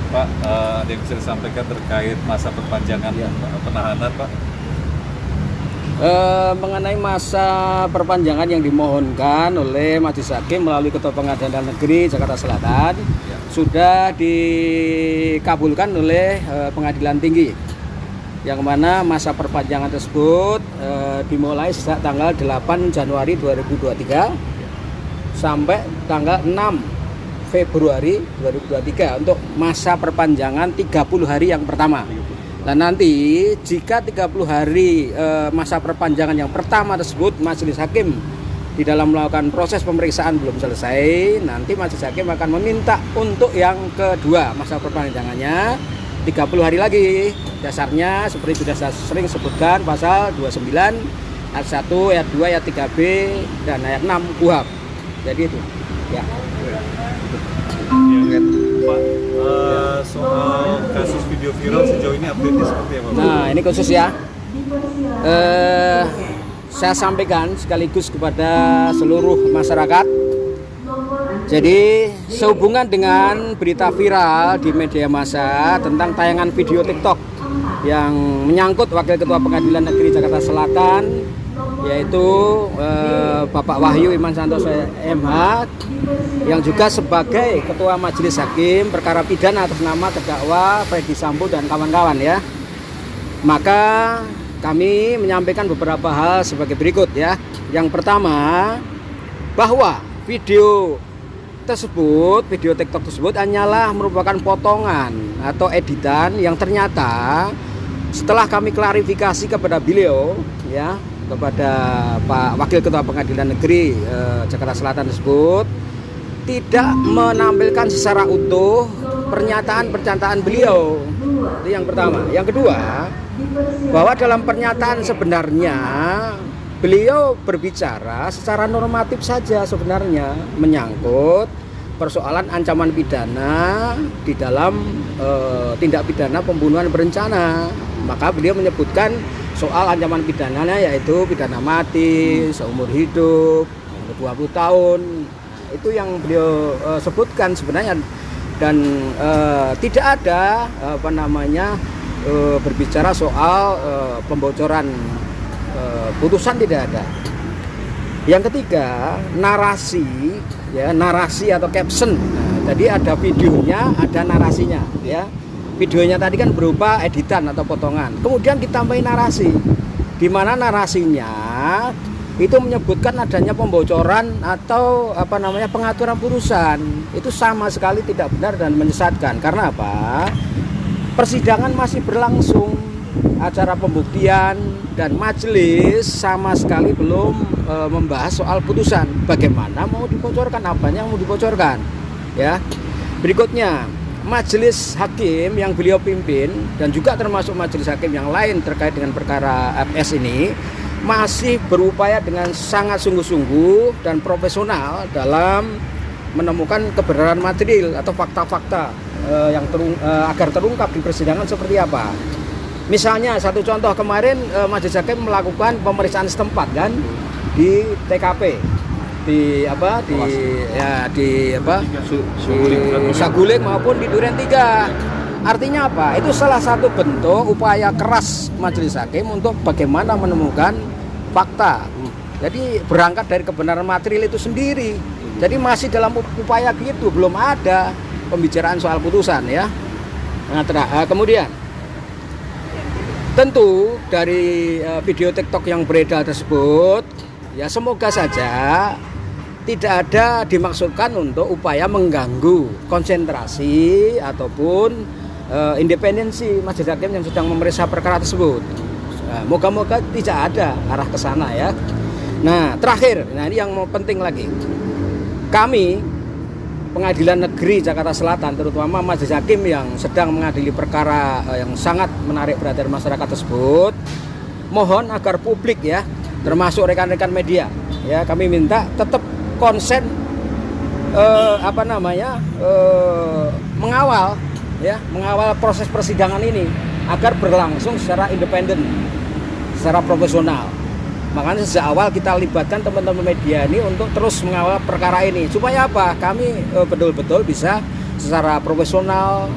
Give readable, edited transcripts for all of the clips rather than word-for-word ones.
Pak, ada yang bisa disampaikan terkait masa perpanjangan penahanan, Pak? Mengenai masa perpanjangan yang dimohonkan oleh Majelis Hakim melalui Ketua Pengadilan Negeri Jakarta Selatan sudah dikabulkan oleh Pengadilan Tinggi, yang mana masa perpanjangan tersebut dimulai sejak tanggal 8 Januari 2023 sampai tanggal 6 Februari 2023 untuk masa perpanjangan 30 hari yang pertama. Dan nanti jika 30 hari masa perpanjangan yang pertama tersebut Majelis Hakim di dalam melakukan proses pemeriksaan belum selesai, nanti Majelis Hakim akan meminta untuk yang kedua masa perpanjangannya 30 hari lagi. Dasarnya seperti sudah saya sering sebutkan pasal 29 ayat 1, ayat 2, ayat 3B dan ayat 6 KUHP. Jadi itu ya. Ya, Pak, soal kasus video viral sejauh ini update-nya seperti apa, Pak? Nah, ini khusus ya. Saya sampaikan sekaligus kepada seluruh masyarakat. Jadi sehubungan dengan berita viral di media massa tentang tayangan video TikTok yang menyangkut Wakil Ketua Pengadilan Negeri Jakarta Selatan, yaitu Bapak Wahyu Iman Santoso MH, yang juga sebagai Ketua Majelis Hakim perkara pidana atas nama terdakwa Freddy Sambo dan kawan-kawan ya. Maka kami menyampaikan beberapa hal sebagai berikut ya. Yang pertama, bahwa video TikTok tersebut hanyalah merupakan potongan atau editan yang ternyata setelah kami klarifikasi kepada beliau ya, kepada Pak Wakil Ketua Pengadilan Negeri Jakarta Selatan tersebut, tidak menampilkan secara utuh pernyataan beliau. Itu yang pertama. Yang kedua, bahwa dalam pernyataan sebenarnya beliau berbicara secara normatif saja sebenarnya, menyangkut persoalan ancaman pidana di dalam tindak pidana pembunuhan berencana. Maka beliau menyebutkan soal ancaman pidananya yaitu pidana mati, seumur hidup, 20 tahun. Itu yang beliau sebutkan sebenarnya, dan tidak ada berbicara soal pembocoran putusan, tidak ada. Yang ketiga, narasi atau caption. Nah, tadi ada videonya, ada narasinya ya. Videonya tadi kan berupa editan atau potongan. Kemudian ditambahin narasi, di mana narasinya itu menyebutkan adanya pembocoran atau pengaturan putusan. Itu sama sekali tidak benar dan menyesatkan. Karena apa? Persidangan masih berlangsung, acara pembuktian, dan majelis sama sekali belum membahas soal putusan. Bagaimana mau dibocorkan, apanya yang mau dibocorkan ya. Berikutnya, majelis hakim yang beliau pimpin dan juga termasuk majelis hakim yang lain terkait dengan perkara FS ini masih berupaya dengan sangat sungguh-sungguh dan profesional dalam menemukan kebenaran material atau fakta-fakta yang agar terungkap di persidangan seperti apa. Misalnya satu contoh, kemarin majelis hakim melakukan pemeriksaan setempat kan di TKP di Saguling maupun di Duren 3. Artinya apa? Itu salah satu bentuk upaya keras majelis hakim untuk bagaimana menemukan fakta. Jadi berangkat dari kebenaran material itu sendiri. Jadi masih dalam upaya gitu, belum ada pembicaraan soal putusan ya. Nah, kemudian tentu dari video TikTok yang beredar tersebut ya, semoga saja tidak ada dimaksudkan untuk upaya mengganggu konsentrasi ataupun independensi majelis hakim yang sedang memeriksa perkara tersebut. Moga-moga tidak ada arah ke sana ya. Nah, terakhir, ini yang penting lagi. Kami Pengadilan Negeri Jakarta Selatan, terutama majelis hakim yang sedang mengadili perkara yang sangat menarik perhatian masyarakat tersebut, mohon agar publik ya, termasuk rekan-rekan media ya, kami minta tetap konsen mengawal proses persidangan ini agar berlangsung secara independen, secara profesional. Makanya sejak awal kita libatkan teman-teman media ini untuk terus mengawal perkara ini. Supaya apa? Kami betul-betul bisa secara profesional,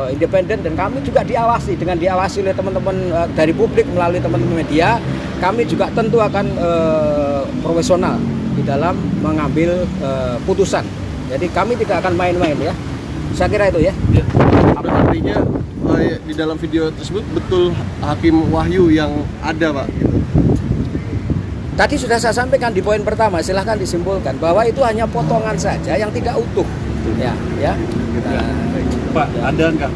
independen, dan kami juga diawasi oleh teman-teman dari publik melalui teman-teman media. Kami juga tentu akan profesional di dalam mengambil putusan. Jadi kami tidak akan main-main ya. Saya kira itu ya. Artinya di dalam video tersebut betul Hakim Wahyu yang ada, Pak, gitu. Tadi sudah saya sampaikan di poin pertama, silahkan disimpulkan bahwa itu hanya potongan saja yang tidak utuh. Ya. Pak, ada nggak,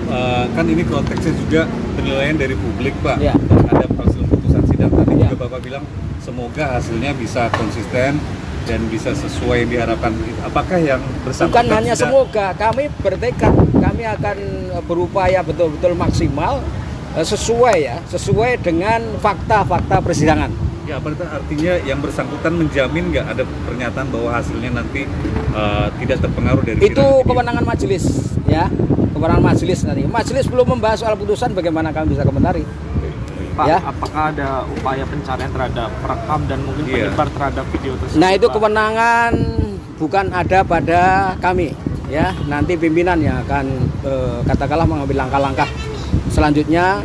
kan ini konteksnya juga penilaian dari publik, Pak. Ya. Dan ada hasil putusan sidang. Tadi Ya. juga Bapak bilang semoga hasilnya bisa konsisten dan bisa sesuai yang diharapkan. Apakah yang bersangkutan Bukan hanya sudah- semoga, kami bertekad, kami akan berupaya betul-betul maksimal sesuai dengan fakta-fakta persidangan. Ya, artinya yang bersangkutan menjamin nggak ada pernyataan bahwa hasilnya nanti tidak terpengaruh dari Itu sidang ini? kewenangan majelis, ya. Kewenangan majelis nanti. Majelis belum membahas soal putusan, bagaimana kami bisa komentari? Pak, Ya. apakah ada upaya pencarian terhadap perekam dan mungkin Iya. penyebar terhadap video tersebut? Nah, itu Pak? kewenangan bukan ada pada kami, ya. Nanti pimpinan yang akan katakanlah mengambil langkah-langkah selanjutnya.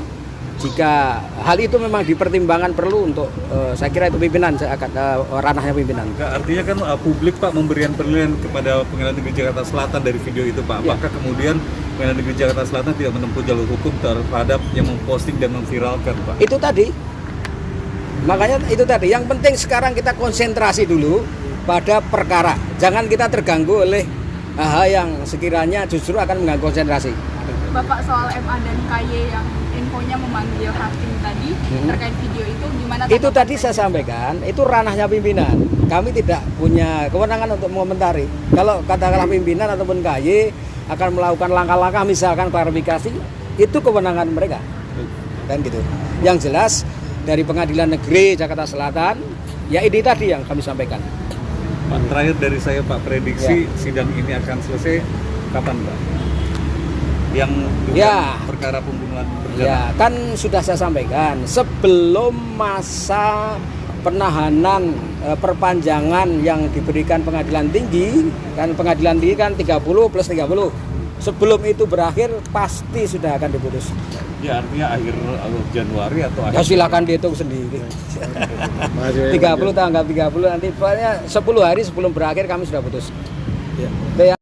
Jika hal itu memang dipertimbangkan perlu untuk, saya kira itu pimpinan, saya akan ranahnya pimpinan. Nggak, artinya kan publik, Pak, memberikan penilaian kepada Pengadilan Negeri Jakarta Selatan dari video itu, Pak. Ya. Apakah kemudian Pengadilan Negeri Jakarta Selatan tidak menempuh jalur hukum terhadap yang memposting dan memviralkan, Pak? Itu tadi, makanya itu tadi. Yang penting sekarang kita konsentrasi dulu pada perkara. Jangan kita terganggu oleh hal yang sekiranya justru akan mengganggu konsentrasi. Bapak, soal MA dan KY yang infonya memanggil hakim tadi terkait video itu gimana? Itu tanggapan tadi saya sampaikan, itu ranahnya pimpinan. Kami tidak punya kewenangan untuk mengomentari. Kalau katakanlah pimpinan ataupun KY akan melakukan langkah-langkah misalkan klarifikasi, itu kewenangan mereka. Dan gitu. Yang jelas dari Pengadilan Negeri Jakarta Selatan, ya ini tadi yang kami sampaikan. Pak, terakhir dari saya, Pak, prediksi sidang ini akan selesai kapan, Pak? Yang Ya. perkara pembunuhan berencana. Ya, kan sudah saya sampaikan sebelum masa penahanan perpanjangan yang diberikan pengadilan tinggi, kan pengadilan tinggi kan 30 plus 30. Sebelum itu berakhir pasti sudah akan diputus. Ya, artinya akhir Januari atau Ya silakan dihitung sendiri. 30 tanggal 30 nanti pokoknya 10 hari sebelum berakhir kami sudah putus. Ya.